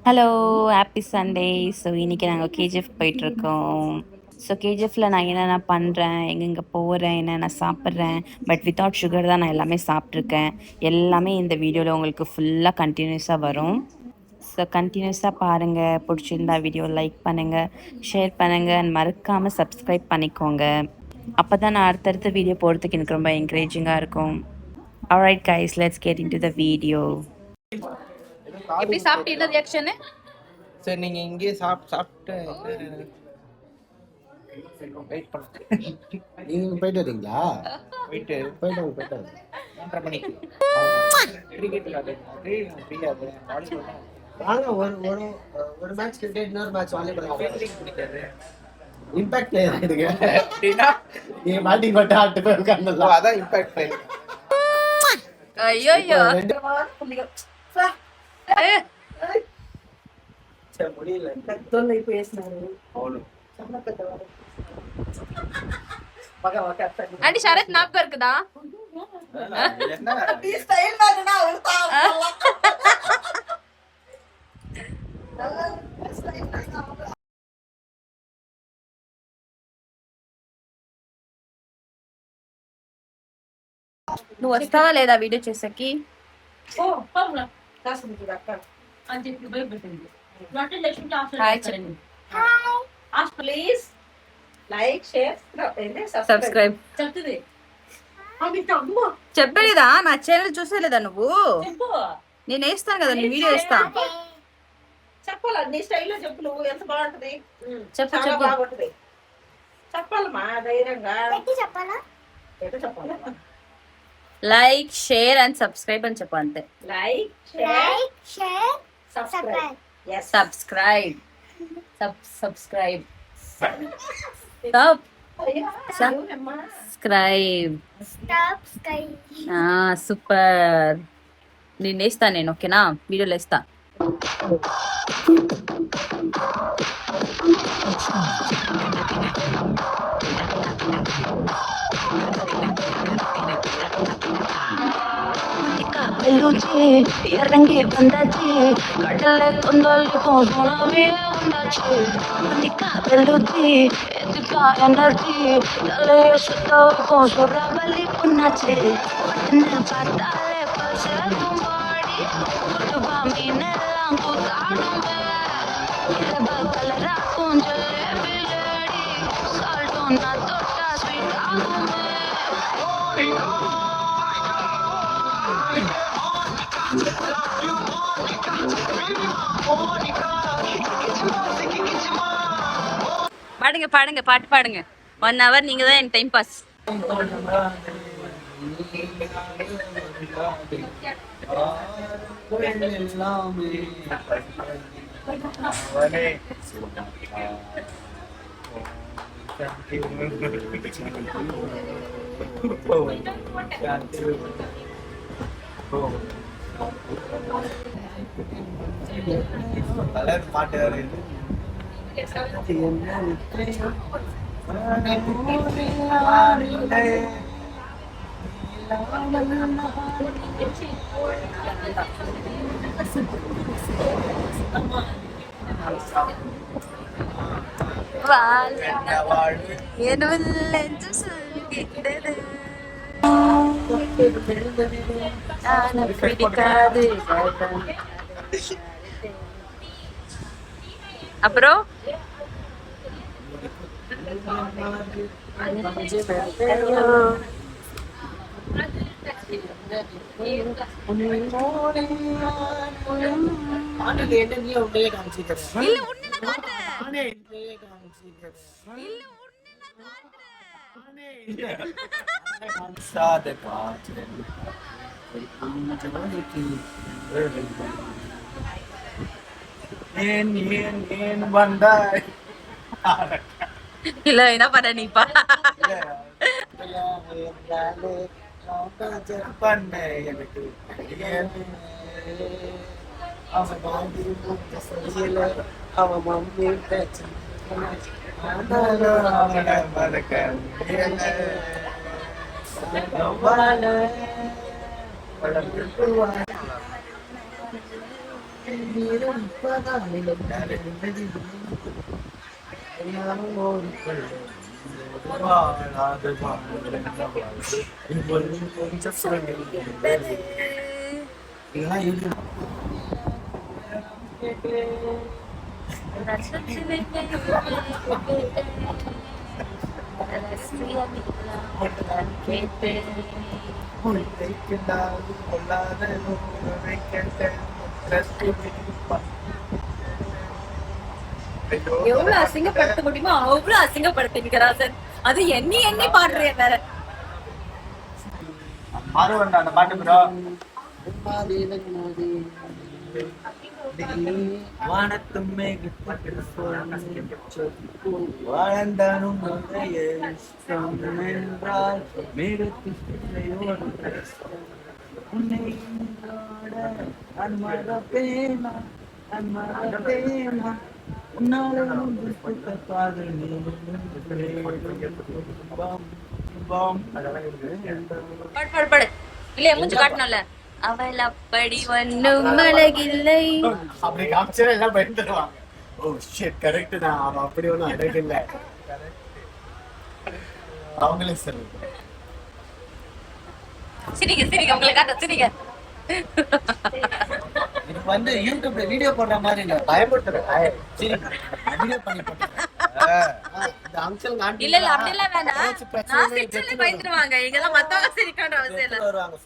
Hello, happy Sunday. So இன்றைக்கி நாங்கள் KGF போயிட்டுருக்கோம். ஸோ கேஜிஎஃப்பில் நான் என்னென்ன பண்ணுறேன், எங்கெங்கே போகிறேன், என்னென்ன சாப்பிட்றேன், பட் வித்தவுட் சுகர் தான் நான் எல்லாமே சாப்பிட்ருக்கேன். எல்லாமே இந்த வீடியோவில் உங்களுக்கு ஃபுல்லாக கண்டினியூஸாக வரும். ஸோ கண்டினியூஸாக பாருங்கள். பிடிச்சிருந்தா வீடியோ லைக் பண்ணுங்கள், ஷேர் பண்ணுங்கள், அண்ட் மறக்காமல் சப்ஸ்கிரைப் பண்ணிக்கோங்க. அப்போ தான் நான் அடுத்தடுத்த வீடியோ போடுறதுக்கு எனக்கு ரொம்ப என்கரேஜிங்காக இருக்கும். Alright guys, let's get into the video. எப்படி சாப்பிட்டீங்க ரியாக்ஷன்? சரி, நீங்க இங்கே சாப்பிட்டு வெயிட் பண்ணுங்க. நீங்க போயிட்டு வரீங்களா? போயிட்டு 3:30 மணிக்கு கிரிக்கெட் விளையாடுறது ஃப்ரீயா வாலிபால் ஆனா ஒரு மேட்ச் கிரிக்கெட், இன்னொரு மேட்ச் வாலிபால் பிடிக்காது. இம்பாக்ட் பிளேயர் ஆயிடுங்க அப்படின்னா நீங்க மாட்டி போட்டு ஆட்டு போய் உட்கார்ந்துடலாம். அதான் இம்பாக்ட் பிளேயர். ஐயோ முடியல. ஆண்டி ஷரத் ஞாபகம் இருக்குதா? నువ్వు వస్తావా లేదా వీడియో చేసాకి? Please like share subscribe. చెప్పలేదా? నా ఛానల్ చూసేలేదా నువ్వు? నేను వేస్తాను కదా, నేను వీడియో వేస్తా. చెప్పాలా నీ స్టైల్లో చెప్పు. నువ్వు ఎంత బాగుంటది చెప్పు. బాగుంటది చెప్పాలమ్మా, ధైర్యంగా చెప్పాలా? లైక్ షేర్ అండ్ సబ్స్క్రైబ్ అని చెప్పు అంతే. Like share subscribe. Subscribe subscribe super. నేను వేస్తా, నేను ఓకేనా? వీడియోలో వేస్తా. இறங்கி வந்தாச்சு, கடலை கொந்தளிக்கும் சுனாவே உண்டாச்சு. வெள்ளூச்சி எதுக்கா எனர்ஜி, தலைய சுத்த வைக்கும் சுறாவலி புண்ணாச்சு. என்ன பார்த்தாலே பசரும் பாடி கொடுப்பா மீனெல்லாம் கூத்தாடும். கலராக்கும் ஜலேபி லேடி, சால்ட்டும் நான் தொட்டா ஸ்வீட் ஆகும். பாடுங்க பாடுங்க, பாட்டு பாடுங்க. 1 hour நீங்க தான் என் டைம் பாஸ். பாட்டு அப்புறம் இல்ல என்ன பண்ண நீப்பா எனக்கு அவன் மம்மி எவ்வளவு அசிங்கப்படுத்த முடியுமோ அவ்வளவு அசிங்கப்படுத்திருக்கிறா சார். அது எண்ணி எண்ணி பாடுறேன் வேற. மாறுவண்டா அந்த பாட்டு ப்ரோ. வானத்தும் மேகத்தில் வாழ்ந்தானும் என்றால் மேகத்தில் உன்னை அன்மரப்பேனா அன்மரப்பேனா உன்னாலே படு இல்லையா மூஞ்சி காட்டணும்ல. அவள் அப்படி ஒன்னும் அழகில்லை. அப்படி காமிச்சா எல்லாம் பயந்துருவாங்க. ஓ ஷிட் கரெக்ட் தான். அவன் அப்படி ஒன்றும் அழகில்ல. அவங்களே சரி. சிரிங்க சிரிங்க உங்களை காட்ட சிரிங்க. இது வந்து யூடியூப்ல வீடியோ போடுற மாதிரி இல்ல, பயமுறுத்துறேன். வீடியோ பண்ணி போட்டேன். இந்த அங்கிள் ஆண்டி இல்ல இல்ல அப்படி எல்லாம் வேணாம். நான் சிரிச்சாலே பயந்துருவாங்க. இங்கெல்லாம் மத்தவங்க சிரிக்கணும் அவசியம் இல்ல. வருவாங்க